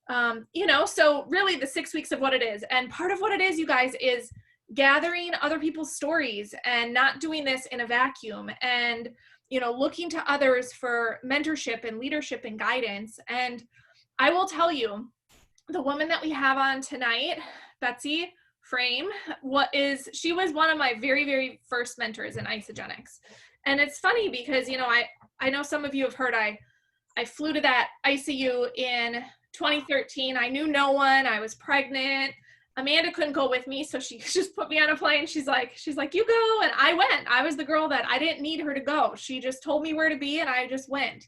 So really the 6 weeks of what it is. And part of what it is, you guys, is gathering other people's stories and not doing this in a vacuum, and, looking to others for mentorship and leadership and guidance. And I will tell you, the woman that we have on tonight, Betsy Frame, she was one of my very, very first mentors in isogenics. And it's funny because, I know some of you have heard I flew to that ICU in 2013. I knew no one. I was pregnant. Amanda couldn't go with me, so she just put me on a plane. She's like, you go. And I went. I was the girl that I didn't need her to go. She just told me where to be, and I just went.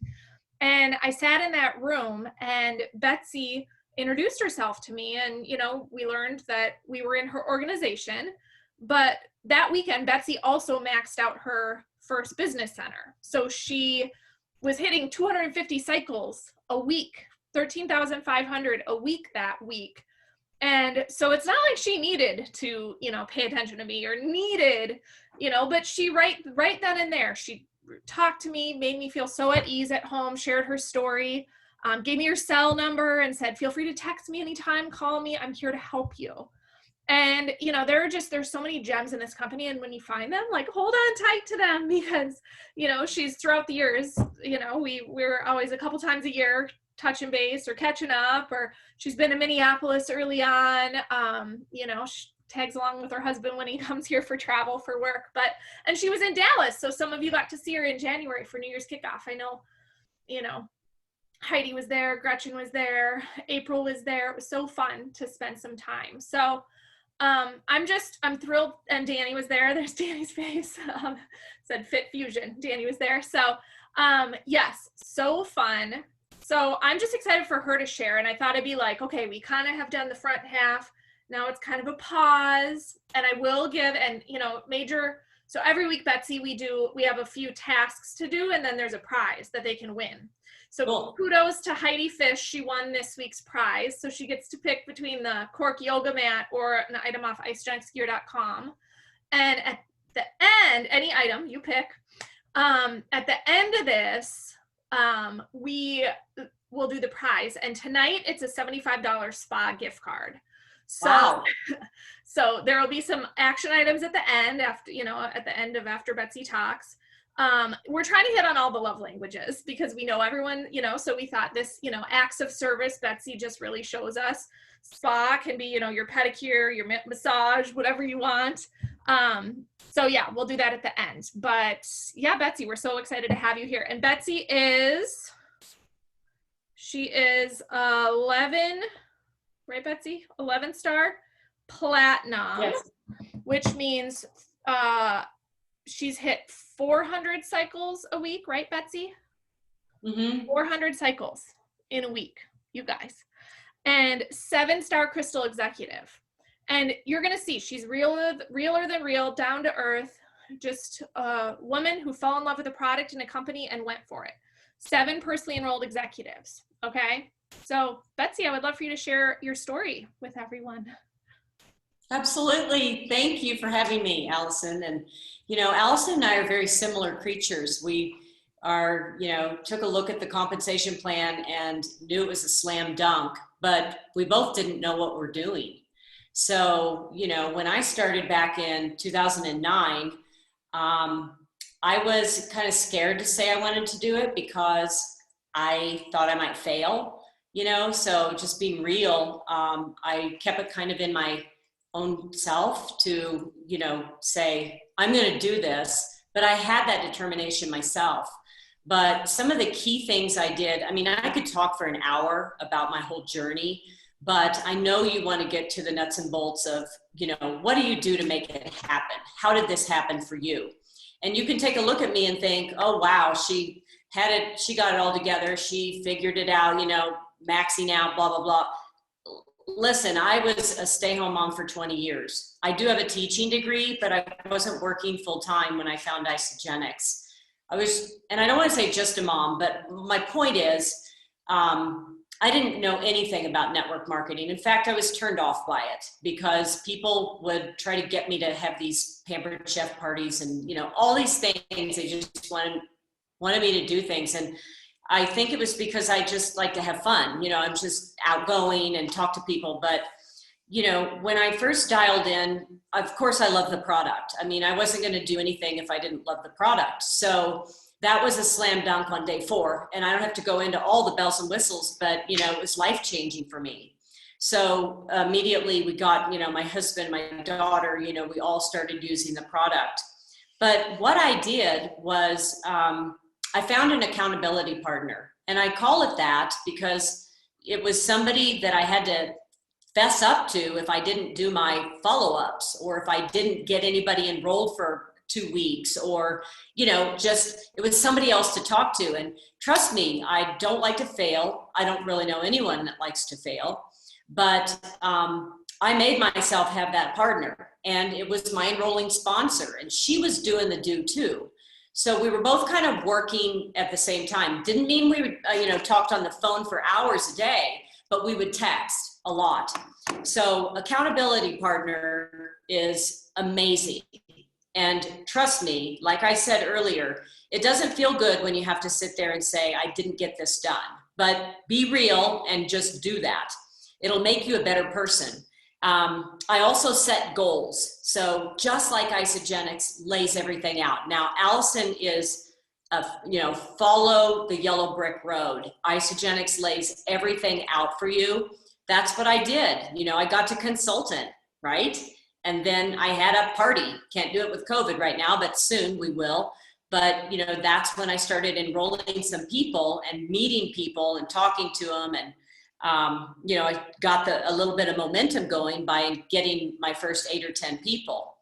And I sat in that room, and Betsy introduced herself to me, and, we learned that we were in her organization. But that weekend, Betsy also maxed out her first business center. So she was hitting 250 cycles a week, 13,500 a week that week. And so it's not like she needed to, pay attention to me or needed, but she right then and there, she talked to me, made me feel so at ease at home, shared her story, gave me her cell number and said, feel free to text me anytime, call me, I'm here to help you. And, there's so many gems in this company. And when you find them, hold on tight to them, because, she's throughout the years, we're always a couple times a year touching base or catching up, or she's been in Minneapolis early on. She tags along with her husband when he comes here for travel for work, and she was in Dallas. So some of you got to see her in January for New Year's kickoff. I know, Heidi was there, Gretchen was there, April was there. It was so fun to spend some time. So I'm thrilled. And Danny was there. There's Danny's face. Said Fit Fusion. Danny was there. So, yes, so fun. So I'm just excited for her to share. And I thought it'd be like, okay, we kind of have done the front half. Now it's kind of a pause, and I will give, and, so every week, Betsy, we have a few tasks to do, and then there's a prize that they can win. So cool. Kudos to Heidi Fish. She won this week's prize. So she gets to pick between the cork yoga mat or an item off isogenicsgear.com. And at the end, any item you pick, at the end of this, we will do the prize. And tonight it's a $75 spa gift card. So, wow. So there will be some action items at the end after Betsy talks. We're trying to hit on all the love languages because we know everyone, so we thought this, acts of service, Betsy just really shows us. Spa can be, your pedicure, your massage, whatever you want. So yeah, we'll do that at the end. But yeah, Betsy, we're so excited to have you here. And Betsy is 11, right, Betsy? 11-star platinum, yes. Which means she's hit 400 cycles a week, right, Betsy? Mm-hmm. 400 cycles in a week, you guys. And 7-star crystal executive. And you're going to see she's realer than real, down to earth, just a woman who fell in love with a product and a company and went for it. 7 personally enrolled executives. Okay. So Betsy, I would love for you to share your story with everyone. Absolutely. Thank you for having me, Allison. And, Allison and I are very similar creatures. We are, took a look at the compensation plan and knew it was a slam dunk, but we both didn't know what we're doing. So, when I started back in 2009, I was kind of scared to say I wanted to do it because I thought I might fail, so just being real, I kept it kind of in my own self to, say, I'm going to do this, but I had that determination myself. But some of the key things I did, I could talk for an hour about my whole journey, but I know you want to get to the nuts and bolts of, what do you do to make it happen? How did this happen for you? And you can take a look at me and think, oh, wow, she got it all together. She figured it out, maxing out, blah, blah, blah. Listen, I was a stay-home mom for 20 years. I do have a teaching degree, but I wasn't working full-time when I found Isogenics. And I don't want to say just a mom, but my point is, I didn't know anything about network marketing. In fact, I was turned off by it because people would try to get me to have these pampered chef parties and, all these things. They just wanted me to do things. And I think it was because I just like to have fun. I'm just outgoing and talk to people. But, when I first dialed in, of course I love the product. I mean, I wasn't going to do anything if I didn't love the product. So that was a slam dunk on day 4. And I don't have to go into all the bells and whistles, but, it was life-changing for me. So immediately we got, my husband, my daughter, we all started using the product. But what I did was I found an accountability partner. And I call it that because it was somebody that I had to fess up to if I didn't do my follow-ups, or if I didn't get anybody enrolled for 2 weeks, or, just it was somebody else to talk to. And trust me, I don't like to fail. I don't really know anyone that likes to fail, but I made myself have that partner, and it was my enrolling sponsor, and she was doing the do too. So we were both kind of working at the same time. Didn't mean we would, talked on the phone for hours a day, but we would text a lot. So accountability partner is amazing. And trust me, like I said earlier, it doesn't feel good when you have to sit there and say, I didn't get this done, but be real and just do that. It'll make you a better person. I also set goals. So just like Isagenix lays everything out. Now, Allison is, follow the yellow brick road. Isagenix lays everything out for you. That's what I did. I got to consultant, right? And then I had a party. Can't do it with COVID right now, but soon we will. But, that's when I started enrolling some people and meeting people and talking to them. And, I got a little bit of momentum going by getting my first 8 or 10 people.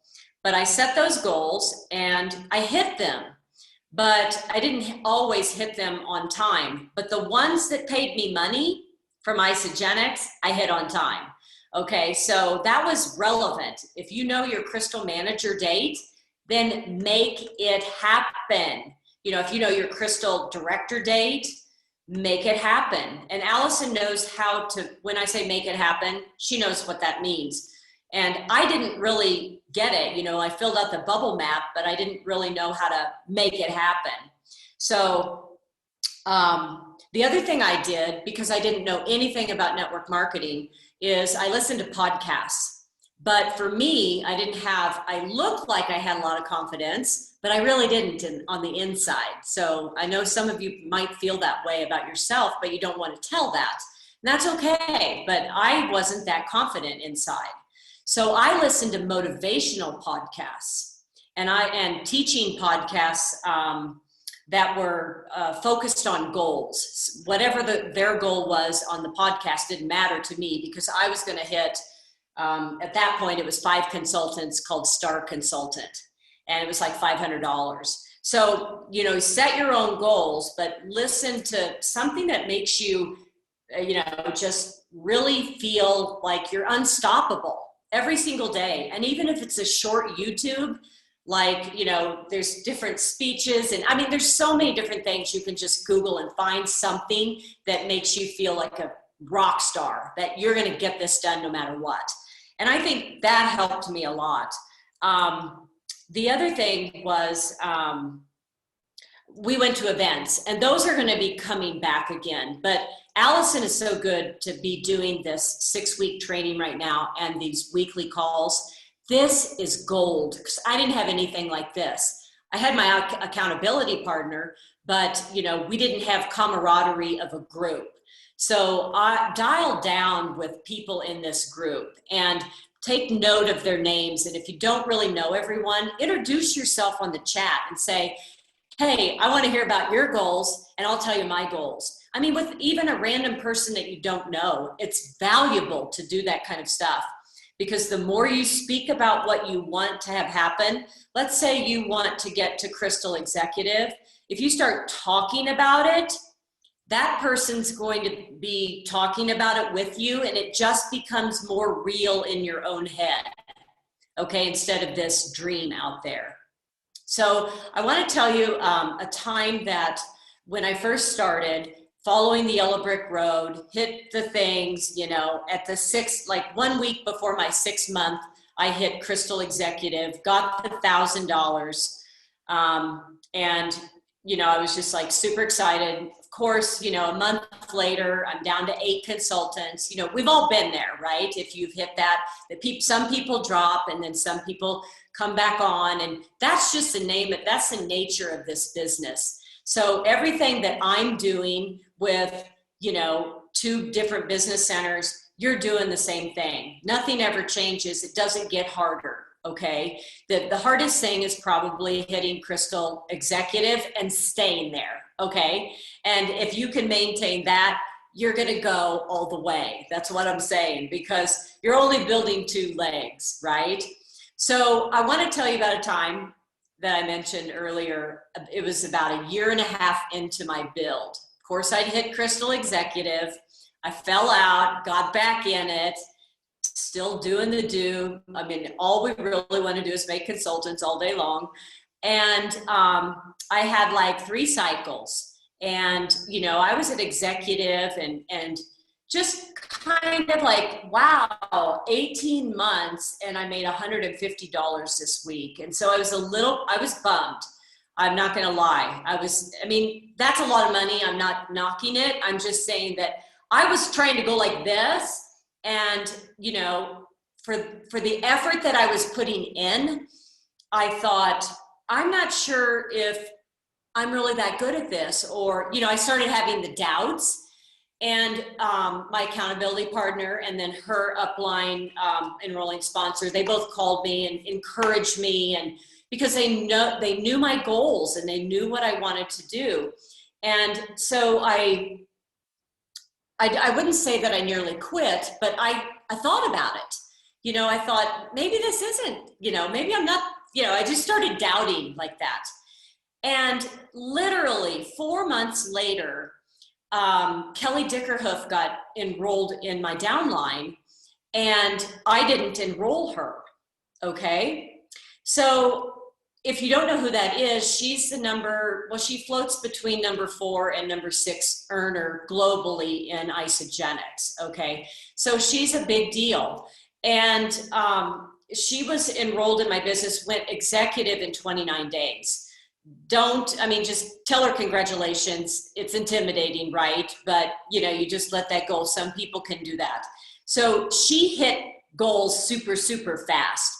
But I set those goals and I hit them, but I didn't always hit them on time. But the ones that paid me money from Isagenix, I hit on time. Okay, so that was relevant. If you know your crystal manager date, then make it happen. If you know your crystal director date, make it happen. And Allison knows how to, when I say make it happen, she knows what that means. And I didn't really get it. I filled out the bubble map, but I didn't really know how to make it happen. So the other thing I did, because I didn't know anything about network marketing, is I listened to podcasts. But for me, I looked like I had a lot of confidence, but I really didn't on the inside. So I know some of you might feel that way about yourself, but you don't want to tell that. And that's okay, but I wasn't that confident inside. So I listened to motivational podcasts and teaching podcasts that were focused on goals. Whatever their goal was on the podcast didn't matter to me, because I was going to hit, at that point, it was 5 consultants called Star Consultant, and it was like $500. So, set your own goals, but listen to something that makes you, just really feel like you're unstoppable every single day. And even if it's a short YouTube, like, there's different speeches, and there's so many different things you can just Google and find something that makes you feel like a rock star, that you're going to get this done no matter what. And I think that helped me a lot. The other thing was we went to events, and those are going to be coming back again. But Allison is so good to be doing this 6-week training right now and these weekly calls. This is gold, because I didn't have anything like this. I had my accountability partner, but we didn't have camaraderie of a group. So I dialed down with people in this group and take note of their names. And if you don't really know everyone, introduce yourself on the chat and say, hey, I want to hear about your goals, and I'll tell you my goals. With even a random person that you don't know, it's valuable to do that kind of stuff. Because the more you speak about what you want to have happen, let's say you want to get to Crystal Executive, if you start talking about it, that person's going to be talking about it with you, and it just becomes more real in your own head, okay, instead of this dream out there. So I want to tell you a time that when I first started, following the yellow brick road, hit the things, at the 1 week before my 6th month, I hit Crystal Executive, got the $1,000. And, I was just like super excited, course, you know, a month later, I'm down to 8 consultants. You know, we've all been there, right? If you've hit that some people drop and then some people come back on, and that's just that's the nature of this business. So everything that I'm doing with, you know, 2 different business centers, you're doing the same thing. Nothing ever changes. It doesn't get harder. Okay. The hardest thing is probably hitting Crystal Executive and staying there. Okay. And if you can maintain that, you're going to go all the way. That's what I'm saying, because you're only building 2 legs, right? So I want to tell you about a time that I mentioned earlier. It was about a year and a half into my build. Of course, I'd hit Crystal Executive. I fell out, got back in it, still doing the do. I mean, all we really want to do is make consultants all day long. And I had like 3 cycles. And, you know, I was an executive and just kind of like, wow, 18 months and I made $150 this week. And so I was bummed. I'm not going to lie. I mean, that's a lot of money. I'm not knocking it. I'm just saying that I was trying to go like this. And, you know, for the effort that I was putting in, I thought, I'm not sure if I'm really that good at this. Or, you know, I started having the doubts. And my accountability partner and then her upline enrolling sponsor, they both called me and encouraged me, and because they knew my goals and they knew what I wanted to do. And so I wouldn't say that I nearly quit, but I thought about it. You know, I thought maybe this isn't, you know, maybe I'm not, you know, I just started doubting like that. And literally 4 months later, Kelly Dickerhoof got enrolled in my downline and I didn't enroll her. Okay. So if you don't know who that is, she's she floats between number 4 and number 6 earner globally in isogenics. Okay. So she's a big deal. And, she was enrolled in my business, went executive in 29 days. Just tell her congratulations. It's intimidating, right? But, you know, you just let that go. Some people can do that. So she hit goals super, super fast.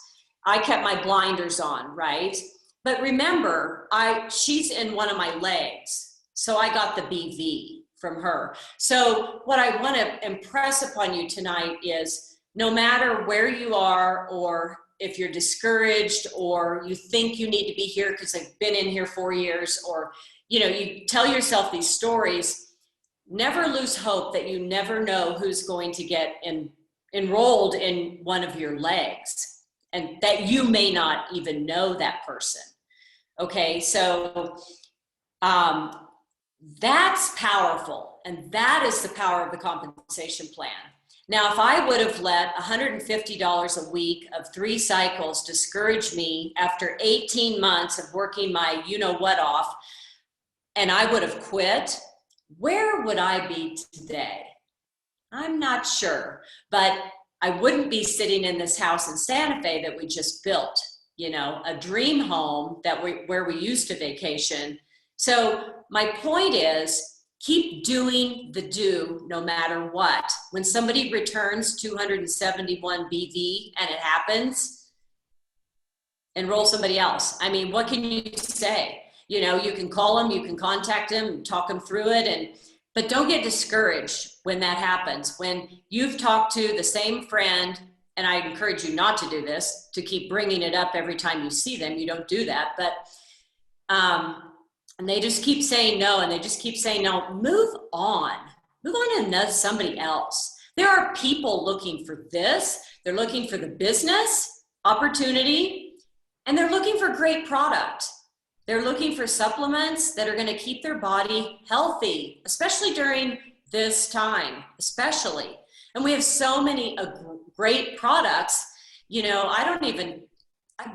I kept my blinders on, right? But remember, she's in one of my legs. So I got the BV from her. So what I want to impress upon you tonight is no matter where you are, or if you're discouraged or you think you need to be here because I've been in here 4 years, or, you know, you tell yourself these stories, never lose hope that you never know who's going to get enrolled in one of your legs, and that you may not even know that person. Okay. So, that's powerful. And that is the power of the compensation plan. Now, if I would have let $150 a week of 3 cycles discourage me after 18 months of working my you-know-what off, and I would have quit, where would I be today? I'm not sure, but I wouldn't be sitting in this house in Santa Fe that we just built, you know, a dream home where we used to vacation. So my point is, keep doing the do no matter what. When somebody returns 271 BV and it happens, enroll somebody else. I mean, what can you say? You know, you can call them, you can contact them, talk them through it, but don't get discouraged when that happens. When you've talked to the same friend, and I encourage you not to do this, to keep bringing it up every time you see them. You don't do that, but and they just keep saying no, and they just keep saying no. Move on to know somebody else. There are people looking for this. They're looking for the business opportunity, and they're looking for great product. They're looking for supplements that are going to keep their body healthy, especially during this time, especially. And we have so many great products. You know, I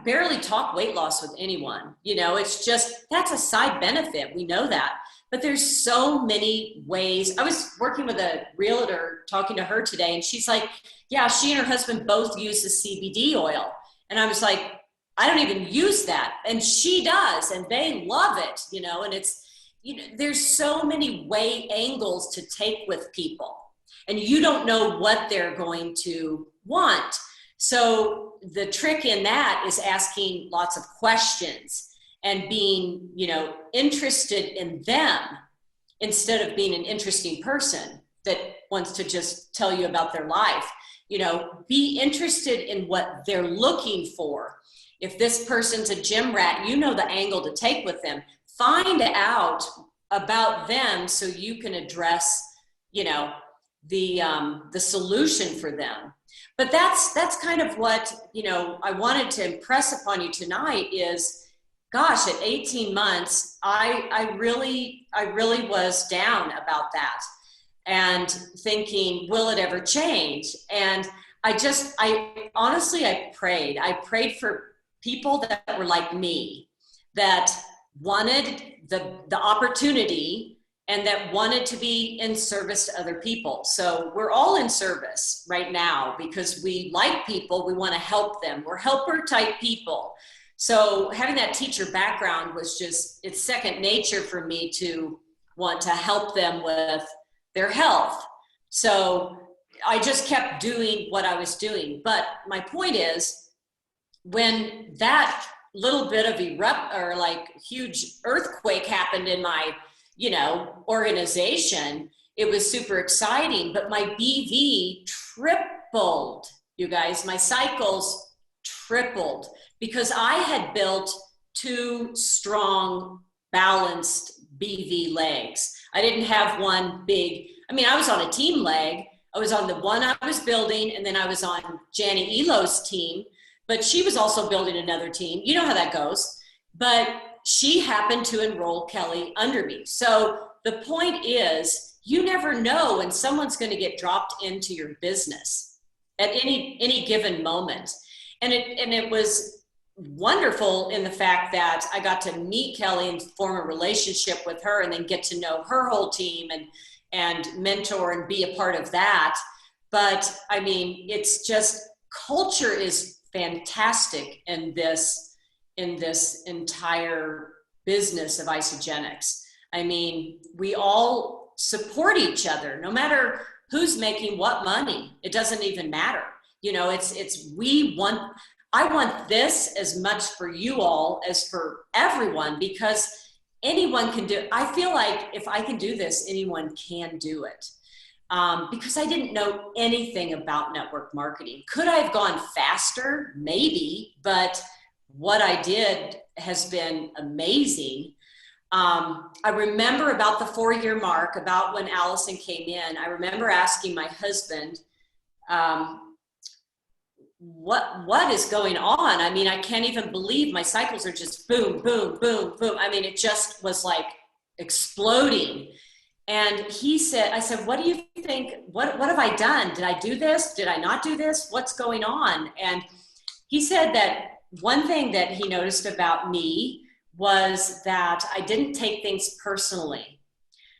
barely talk weight loss with anyone. You know, it's just, that's a side benefit. We know that. But there's so many ways. I was working with a realtor, talking to her today, and she's like, yeah, she and her husband both use the CBD oil. And I was like, I don't even use that. And she does, and they love it, you know, and it's, there's so many angles to take with people, and you don't know what they're going to want. So the trick in that is asking lots of questions and being, interested in them instead of being an interesting person that wants to just tell you about their life. Be interested in what they're looking for. If this person's a gym rat, you know the angle to take with them. Find out about them so you can address, the solution for them. But that's kind of what, I wanted to impress upon you tonight is, gosh, at 18 months, I really was down about that and thinking, will it ever change? And I honestly prayed for people that were like me, that wanted the opportunity and that wanted to be in service to other people. So we're all in service right now because we like people, we want to help them. We're helper type people. So having that teacher background was it's second nature for me to want to help them with their health. So I just kept doing what I was doing. But my point is, when that little bit of huge earthquake happened in my, organization, it was super exciting, but my BV tripled, you guys. My cycles tripled because I had built 2 strong, balanced BV legs. I didn't have one big, I was on a team leg. I was on the one I was building, and then I was on Janie Elo's team, but she was also building another team. You know how that goes. But she happened to enroll Kelly under me. So the point is, you never know when someone's going to get dropped into your business at any given moment. And it was wonderful in the fact that I got to meet Kelly and form a relationship with her, and then get to know her whole team and mentor and be a part of that. But it's just, culture is fantastic in this entire business of isogenics. We all support each other, no matter who's making what money. It doesn't even matter. I want this as much for you all as for everyone, because anyone can do it. I feel like if I can do this, anyone can do it. Because I didn't know anything about network marketing. Could I have gone faster? Maybe, but what I did has been amazing. I remember about the 4-year mark, about when Allison came in, I remember asking my husband, what is going on? I can't even believe my cycles are just boom, boom, boom, boom. It just was like exploding. And I said, what do you think? What have I done? Did I do this? Did I not do this? What's going on? And he said that one thing that he noticed about me was that I didn't take things personally.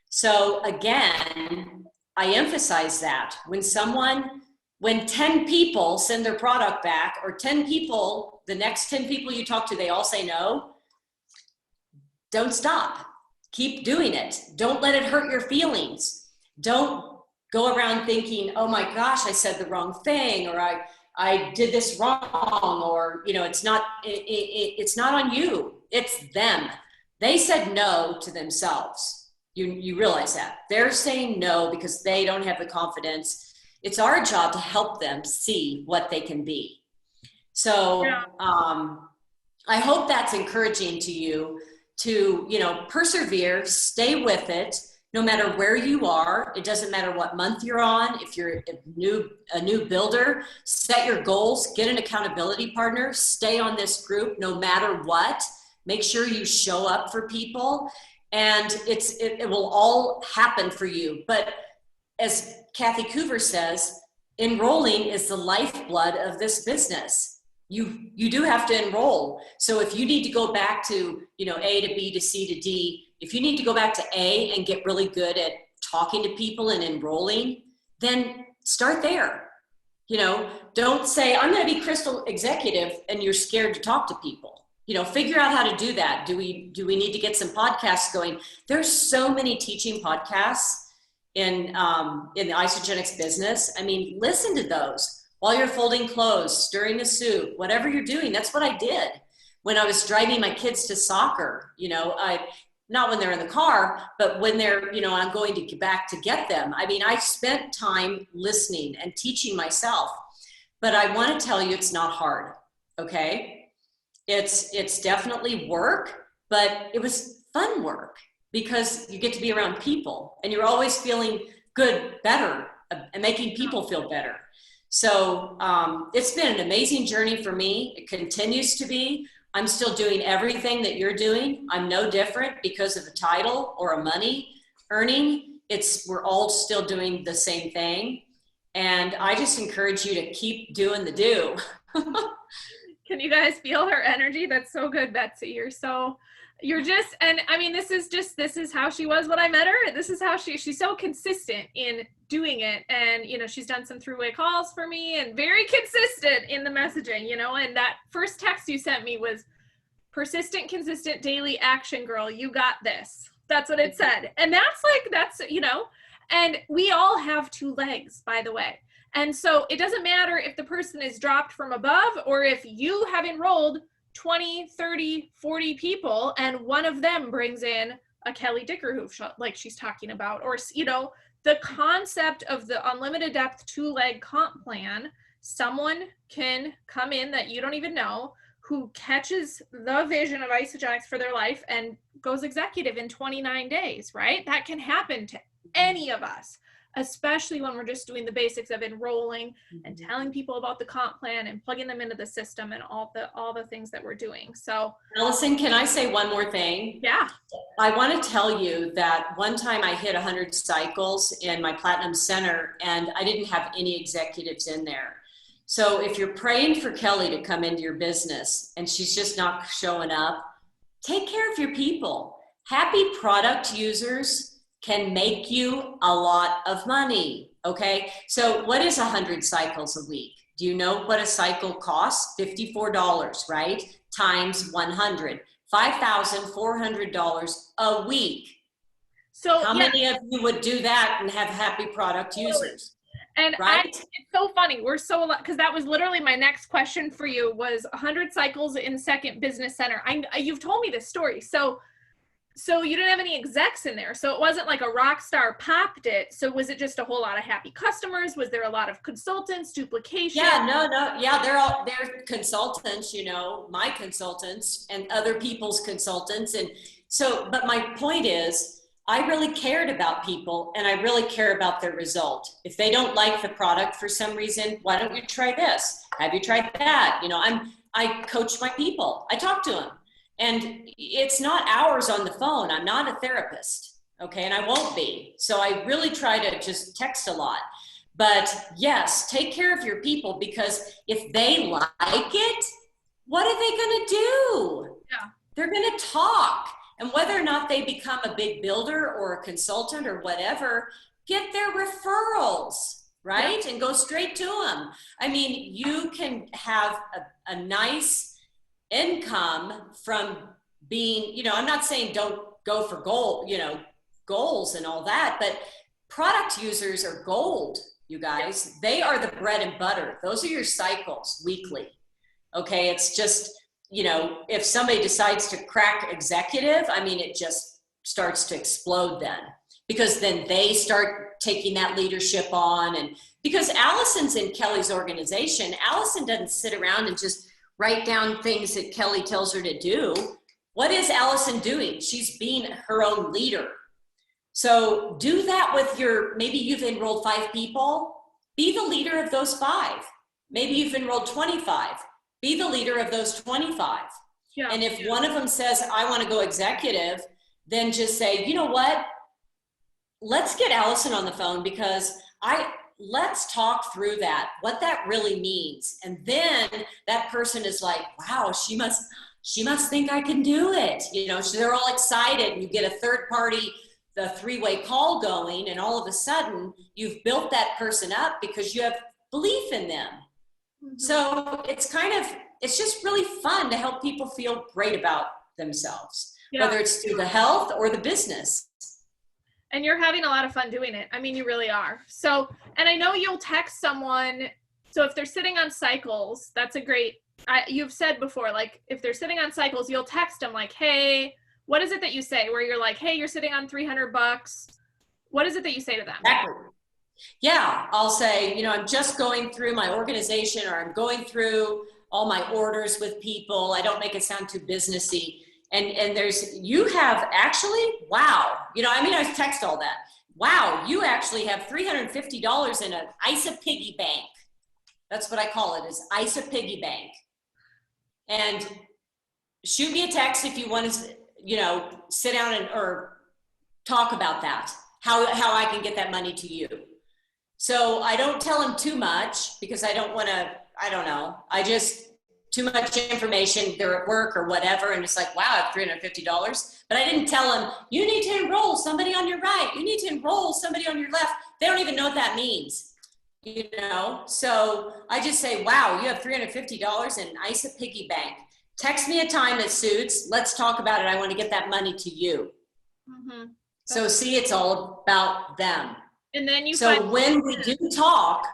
So again, I emphasize that when 10 people send their product back, or 10 people, the next 10 people you talk to, they all say no, don't stop. Keep doing it. Don't let it hurt your feelings. Don't go around thinking, oh my gosh, I said the wrong thing, or I did this wrong, or, it's not on you. It's them. They said no to themselves. You realize that. They're saying no because they don't have the confidence. It's our job to help them see what they can be. So I hope that's encouraging to you to, persevere, stay with it, no matter where you are. It doesn't matter what month you're on. If you're a new builder, set your goals, get an accountability partner, stay on this group no matter what. Make sure you show up for people, and it will all happen for you. But as Kathy Coover says, enrolling is the lifeblood of this business. You do have to enroll. So if you need to go back to, A to B to C to D, if you need to go back to A and get really good at talking to people and enrolling, then start there. Don't say, I'm going to be Crystal Executive, and you're scared to talk to people. figure out how to do that. Do we need to get some podcasts going? There's so many teaching podcasts in the Isogenics business. I mean, listen to those while you're folding clothes, stirring the soup, whatever you're doing. That's what I did when I was driving my kids to soccer. Not when they're in the car, but when they're, I'm going to get back to get them. I mean, I spent time listening and teaching myself, but I want to tell you, it's not hard. Okay. It's definitely work, but it was fun work because you get to be around people and you're always feeling good, better, and making people feel better. So it's been an amazing journey for me. It continues to be. I'm still doing everything that you're doing. I'm no different because of a title or a money earning. We're all still doing the same thing. And I just encourage you to keep doing the do. Can you guys feel her energy? That's so good, Betsy. And I mean, this is how she was when I met her. This is how she's so consistent in doing it. And, she's done some three-way calls for me and very consistent in the messaging, and that first text you sent me was persistent, consistent, daily action, girl. You got this. That's what it said. And that's, and we all have two legs, by the way. And so it doesn't matter if the person is dropped from above or if you have enrolled 20, 30, 40 people and one of them brings in a Kelly Dickerhoof, like she's talking about, or, the concept of the unlimited depth two-leg comp plan, someone can come in that you don't even know who catches the vision of Isogenics for their life and goes executive in 29 days, right? That can happen to any of us, especially when we're just doing the basics of enrolling and telling people about the comp plan and plugging them into the system and all the things that we're doing. So Allison, can I say one more thing? Yeah. I want to tell you that one time I hit 100 cycles in my Platinum Center and I didn't have any executives in there. So if you're praying for Kelly to come into your business and she's just not showing up, take care of your people. Happy product users can make you a lot of money, okay? So what is 100 cycles a week? Do you know what a cycle costs? $54, right? Times 100, $5,400 a week. So how many of you would do that and have happy product users? And right? it's so funny. Because that was literally my next question for you was 100 cycles in Second Business Center. You've told me this story. So you didn't have any execs in there. So it wasn't like a rock star popped it. So was it just a whole lot of happy customers? Was there a lot of consultants, duplication? Yeah, no. Yeah, they're consultants, my consultants and other people's consultants. And so, but my point is, I really cared about people and I really care about their result. If they don't like the product for some reason, why don't you try this? Have you tried that? I coach my people. I talk to them. And it's not hours on the phone. I'm not a therapist, okay? And I won't be. So I really try to just text a lot. But yes, take care of your people because if they like it, what are they gonna do? Yeah. They're gonna talk. And whether or not they become a big builder or a consultant or whatever, get their referrals, right? Yeah. And go straight to them. I mean, you can have a nice income from being, I'm not saying don't go for goals and all that, but product users are gold, you guys. They are the bread and butter. Those are your cycles weekly. Okay, it's just, if somebody decides to crack executive, I mean, it just starts to explode then, because then they start taking that leadership on. And because Allison's in Kelly's organization, Allison doesn't sit around and just write down things that Kelly tells her to do. What is Allison doing? She's being her own leader. So do that with maybe you've enrolled 5 people, be the leader of those 5. Maybe you've enrolled 25. Be the leader of those 25. Yeah. And if one of them says, I want to go executive, then just say, you know what? Let's get Allison on the phone because let's talk through that, what that really means. And then that person is like, wow, she must think I can do it. So they're all excited and you get a third party, the 3-way call going. And all of a sudden you've built that person up because you have belief in them. Mhm. So it's just really fun to help people feel great about themselves, Yeah. whether it's through the health or the business. And you're having a lot of fun doing it. I mean, you really are. So, and I know you'll text someone. So if they're sitting on cycles, that's a great, you've said before, like if they're sitting on cycles, you'll text them like, hey, what is it that you say where you're like, hey, you're sitting on $300. What is it that you say to them? Exactly. Yeah, I'll say, I'm just going through my organization, or I'm going through all my orders with people. I don't make it sound too businessy. And you have actually, wow, I text all that. Wow, you actually have $350 in an ISA piggy bank. That's what I call it, is ISA piggy bank. And shoot me a text if you want to, sit down or talk about that, how I can get that money to you. So I don't tell them too much because I don't want to, I don't know. Too much information, they're at work or whatever. And it's like, wow, I have $350. But I didn't tell them, you need to enroll somebody on your right. You need to enroll somebody on your left. They don't even know what that means, So I just say, wow, you have $350 in an ISA piggy bank. Text me a time that suits. Let's talk about it. I want to get that money to you. Mm-hmm. So see, it's all about them. And then when we do talk,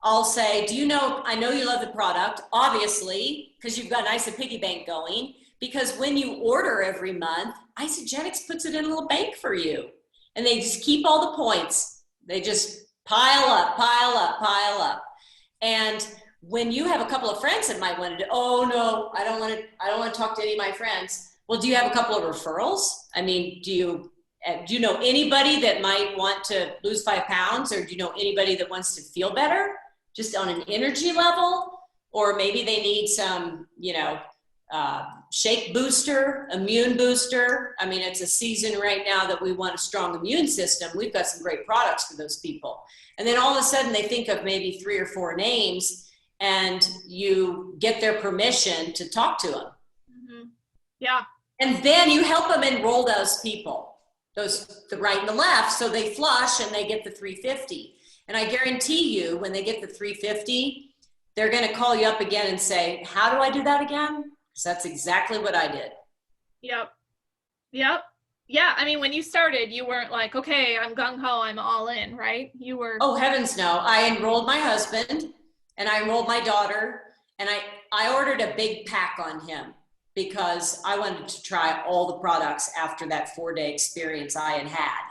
I'll say, I know you love the product, obviously, because you've got an ISA piggy bank going, because when you order every month, Isagenix puts it in a little bank for you. And they just keep all the points. They just pile up, pile up, pile up. And when you have a couple of friends that might want to, oh no, I don't want to talk to any of my friends. Well, do you have a couple of referrals? I mean, do you know anybody that might want to lose 5 pounds, or do you know anybody that wants to feel better just on an energy level? Or maybe they need some, shake booster, immune booster. I mean, it's a season right now that we want a strong immune system. We've got some great products for those people. And then all of a sudden they think of maybe 3 or 4 names, and you get their permission to talk to them. Mm-hmm. Yeah. And then you help them enroll those people, the right and the left, so they flush and they get the 350. And I guarantee you, when they get the 350, they're going to call you up again and say, how do I do that again? Because that's exactly what I did. Yep. Yeah. I mean, when you started, you weren't like, okay, I'm gung-ho, I'm all in, right? You were. Oh, heavens no. I enrolled my husband and I enrolled my daughter, and I ordered a big pack on him because I wanted to try all the products after that 4-day experience I had had.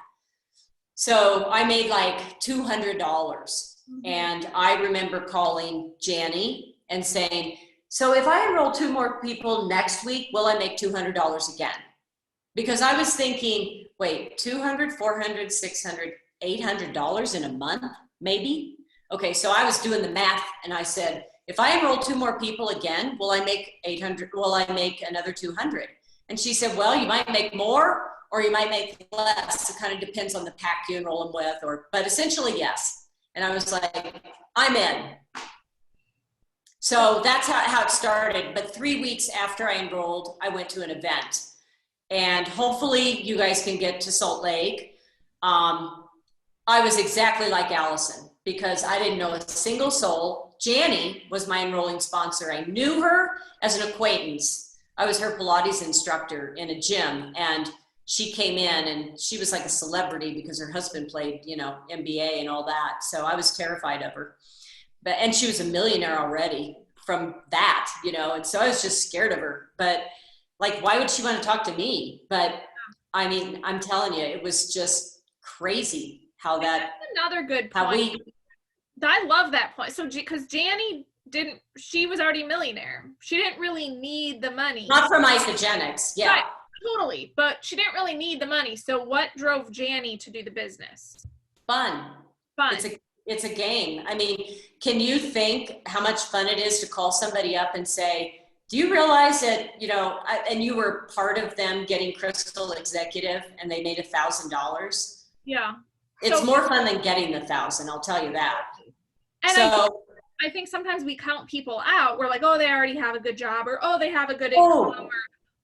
So I made like $200. Mm-hmm. And I remember calling Janny and saying, so if I enroll 2 more people next week, will I make $200 again? Because I was thinking, wait, $200, $400, $600, $800 in a month, maybe? Okay, so I was doing the math and I said, if I enroll 2 more people again, will I make 800? Will I make another 200? And she said, well, you might make more or you might make less. It kind of depends on the pack you enroll them with, but essentially, yes. And I was like, I'm in. So that's how it started. But 3 weeks after I enrolled, I went to an event. And hopefully you guys can get to Salt Lake. I was exactly like Allison because I didn't know a single soul. Janny was my enrolling sponsor. I knew her as an acquaintance. I was her Pilates instructor in a gym, and she came in and she was like a celebrity because her husband played, NBA and all that. So I was terrified of her. And she was a millionaire already from that, and so I was just scared of her. But like, why would she want to talk to me? But I mean, I'm telling you, it was just crazy how that. That's another good point. I love that point. So, because Janny she was already a millionaire. She didn't really need the money. Not from Isagenix, yeah. Right, totally. But she didn't really need the money. So what drove Janny to do the business? Fun. It's a game. I mean, can you think how much fun it is to call somebody up and say, do you realize that, and you were part of them getting Crystal Executive and they made $1,000? Yeah. It's more fun than getting the 1,000, I'll tell you that. And I think sometimes we count people out. We're like, oh, they already have a good job, or, oh, they have a good income, or,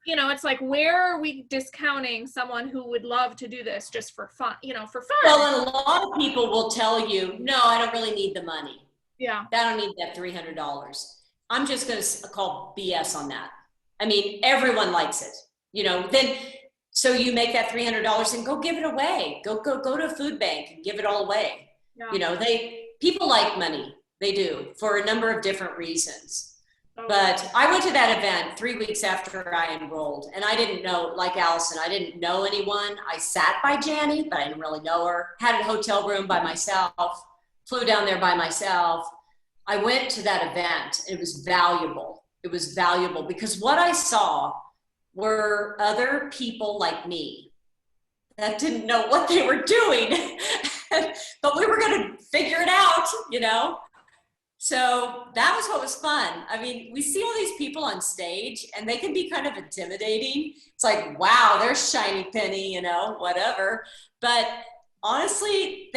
it's like, where are we discounting someone who would love to do this just for fun, for fun? Well, and a lot of people will tell you, no, I don't really need the money. Yeah. I don't need that $300. I'm just going to call BS on that. I mean, everyone likes it, you know, then, so you make that $300 and go give it away. Go to a food bank and give it all away. Yeah. You know, people like money. They do, for a number of different reasons. But I went to that event 3 weeks after I enrolled, and I didn't know, like Allison, I didn't know anyone. I sat by Janny, but I didn't really know her. Had a hotel room by myself, flew down there by myself. I went to that event. It was valuable. It was valuable because what I saw were other people like me that didn't know what they were doing, but we were going to figure it out, you know? So that was what was fun. I mean, we see all these people on stage and they can be kind of intimidating. It's like, wow, there's shiny penny, you know, whatever. But honestly,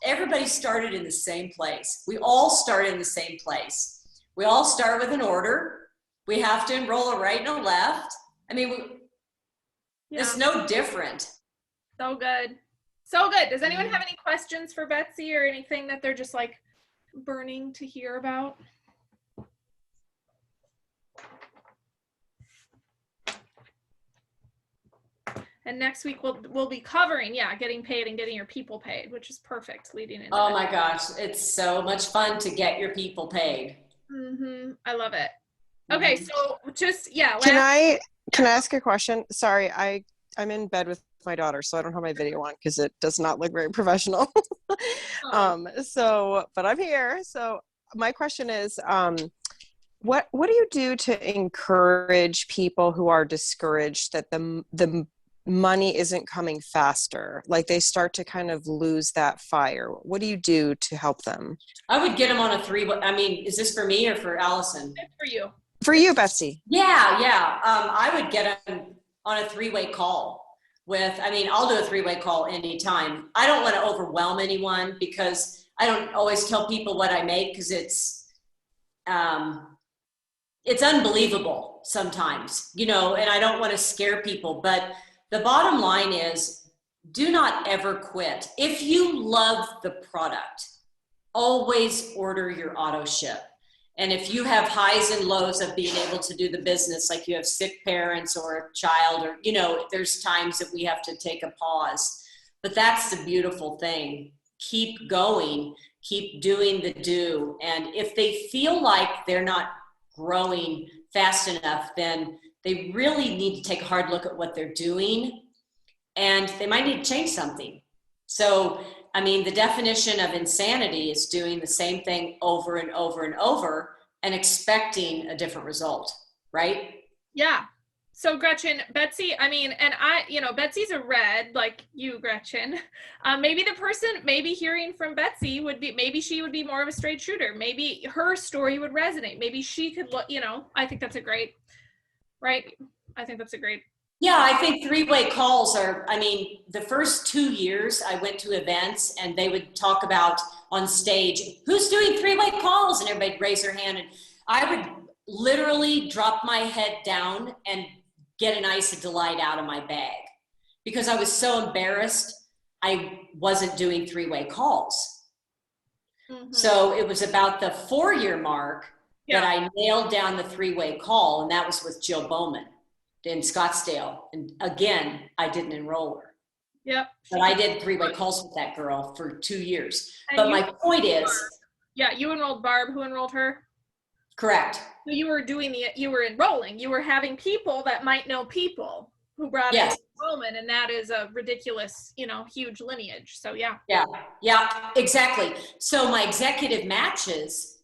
everybody started in the same place. We all started in the same place. We all start with an order. We have to enroll a right and a left. I mean, it's no different. So good. So good. Does anyone have any questions for Betsy or anything that they're just like burning to hear about? And next week we'll be covering, getting paid and getting your people paid, which is perfect leading into Oh my gosh, it's so much fun to get your people paid. I love it. Okay, so just Can I ask a question? Sorry, I'm in bed with my daughter, so I don't have my video on because it does not look very professional. But I'm here. So my question is, what do you do to encourage people who are discouraged that the money isn't coming faster? Like they start to kind of lose that fire. What do you do to help them? I would get them on a I mean, is this for me or for Allison? It's for you. For you, Betsy. Yeah. I would get them on a 3-way call I'll do a 3-way call anytime. I don't want to overwhelm anyone because I don't always tell people what I make because it's unbelievable sometimes, you know, and I don't want to scare people. But the bottom line is, do not ever quit. If you love the product, always order your auto ship. And if you have highs and lows of being able to do the business, like you have sick parents or a child, or, you know, there's times that we have to take a pause. But that's the beautiful thing. Keep going, keep doing the do. And if they feel like they're not growing fast enough, then they really need to take a hard look at what they're doing, and they might need to change something. So, I mean, the definition of insanity is doing the same thing over and over and over and expecting a different result, right? Yeah. So Gretchen, Betsy, I mean, and Betsy's a red, like you, Gretchen. Maybe the person hearing from Betsy maybe she would be more of a straight shooter. Maybe her story would resonate. Maybe she could look, I think that's a great, right? I think that's a great. Yeah, I think 3-way calls the first 2 years I went to events and they would talk about on stage, who's doing 3-way calls? And everybody'd raise their hand. And I would literally drop my head down and get an ice of delight out of my bag because I was so embarrassed I wasn't doing 3-way calls. So it was about the 4-year mark that I nailed down the 3-way call, and that was with Jill Bowman in Scottsdale. And again, I didn't enroll her. Yep. But I did 3-way calls with that girl for 2 years. But my point is. Yeah, you enrolled Barb. Who enrolled her? Correct. So you were enrolling. You were having people that might know people who brought in enrollment, and that is a ridiculous, huge lineage. So yeah. Yeah, exactly. So my executive matches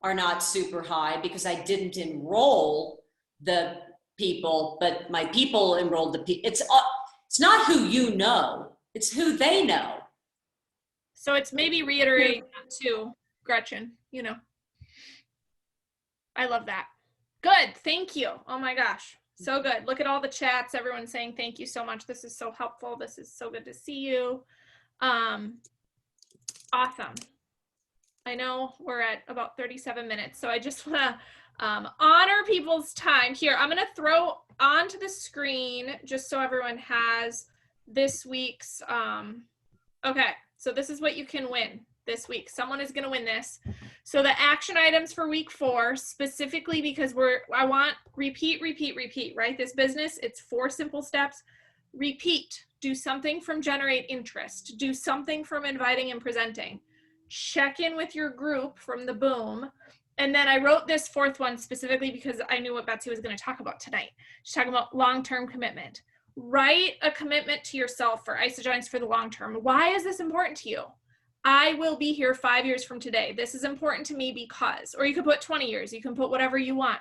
are not super high because I didn't enroll the people, but my people enrolled the people. It's not who you know, it's who they know. So it's maybe reiterating that too, Gretchen, I love that. Good. Thank you. Oh my gosh. So good. Look at all the chats. Everyone's saying thank you so much. This is so helpful. This is so good to see you. Awesome. I know we're at about 37 minutes, so I just want to honor people's time here. I'm going to throw onto the screen just so everyone has this week's, okay, so this is what you can win. this week. Someone is going to win this. So the action items for week 4, specifically because I want repeat, right? This business, it's 4 simple steps. Repeat. Do something from generate interest. Do something from inviting and presenting. Check in with your group from the boom. And then I wrote this 4th one specifically because I knew what Betsy was going to talk about tonight. She's talking about long-term commitment. Write a commitment to yourself for Isagenix for the long term. Why is this important to you? I will be here 5 years from today. This is important to me because, or you could put 20 years, you can put whatever you want.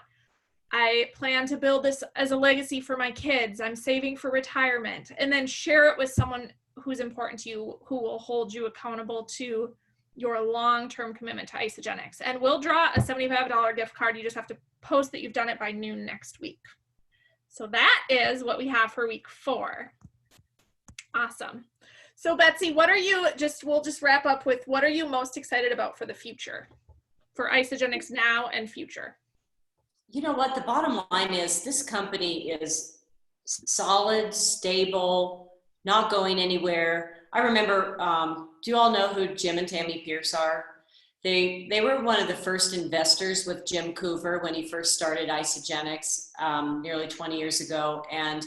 I plan to build this as a legacy for my kids. I'm saving for retirement. And then share it with someone who's important to you, who will hold you accountable to your long-term commitment to Isagenix. And we'll draw a $75 gift card. You just have to post that you've done it by noon next week. So that is what we have for week 4. Awesome. So Betsy, we'll just wrap up with, what are you most excited about for the future, for Isagenix now and future? You know what? The bottom line is this company is solid, stable, not going anywhere. I remember, do you all know who Jim and Tammy Pierce are? They were one of the first investors with Jim Coover when he first started Isagenix nearly 20 years ago. And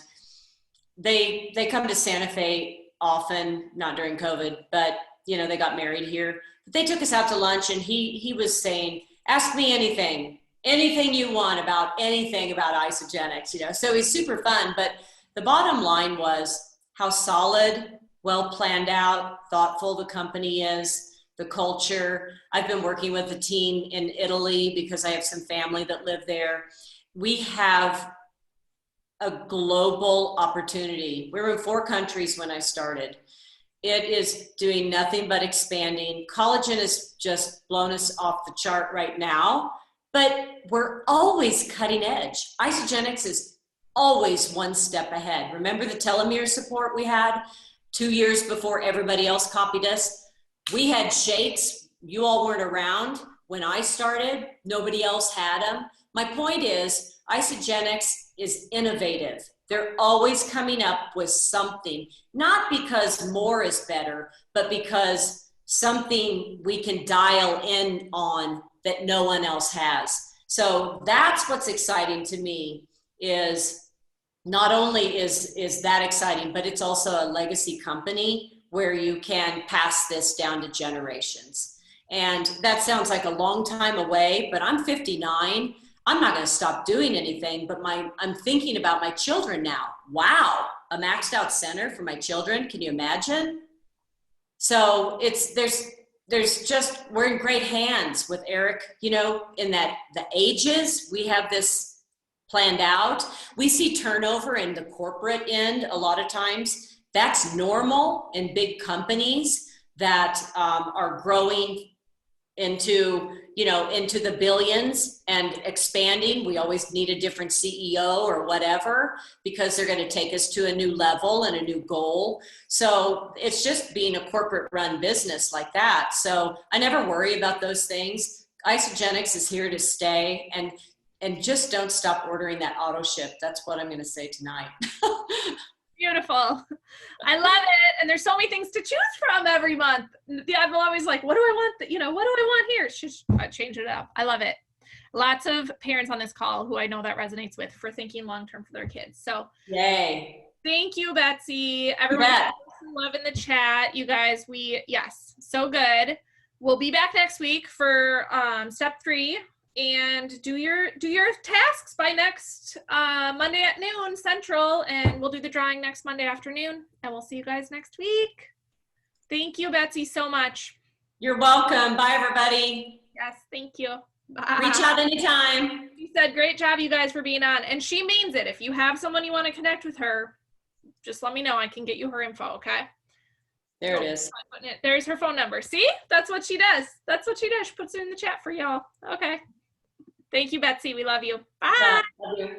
they come to Santa Fe often, not during COVID, but they got married here. But they took us out to lunch, and he was saying, ask me anything you want about anything about Isagenix, so he's super fun. But the bottom line was how solid, well planned out, thoughtful the company is, the culture. I've been working with a team in Italy because I have some family that live there. We have a global opportunity. We were in 4 countries when I started. It is doing nothing but expanding. Collagen has just blown us off the chart right now, but we're always cutting edge. Isagenix is always one step ahead. Remember the telomere support we had 2 years before everybody else copied us? We had shakes. You all weren't around when I started. Nobody else had them. My point is, Isagenix is innovative. They're always coming up with something, not because more is better, but because something we can dial in on that no one else has. So that's what's exciting to me, is not only is that exciting, but it's also a legacy company where you can pass this down to generations. And that sounds like a long time away, but I'm 59. I'm not going to stop doing anything, but I'm thinking about my children now. Wow, a maxed out center for my children. Can you imagine? So there's just, we're in great hands with Eric, in that the ages, we have this planned out. We see turnover in the corporate end a lot of times. That's normal in big companies that are growing into the billions and expanding. We always need a different CEO or whatever, because they're going to take us to a new level and a new goal. So it's just being a corporate run business like that. So I never worry about those things. Isagenix is here to stay, and just don't stop ordering that auto ship. That's what I'm going to say tonight. Beautiful. I love it. And there's so many things to choose from every month. I'm always like, what do I want? What do I want here? Just change it up. I love it. Lots of parents on this call who I know that resonates with, for thinking long-term for their kids. So yay. Thank you, Betsy. Everyone, love in the chat. You guys, yes, so good. We'll be back next week for step 3. And do your tasks by next Monday at noon Central, and we'll do the drawing next Monday afternoon, and we'll see you guys next week. Thank you, Betsy, so much. You're welcome. Bye, everybody. Yes, thank you. Bye. Reach out anytime. She said, great job, you guys, for being on. And she means it. If you have someone you want to connect with her, just let me know. I can get you her info, okay? There it is. There's her phone number. See? That's what she does. She puts it in the chat for y'all. Okay. Thank you, Betsy. We love you. Bye. Love you.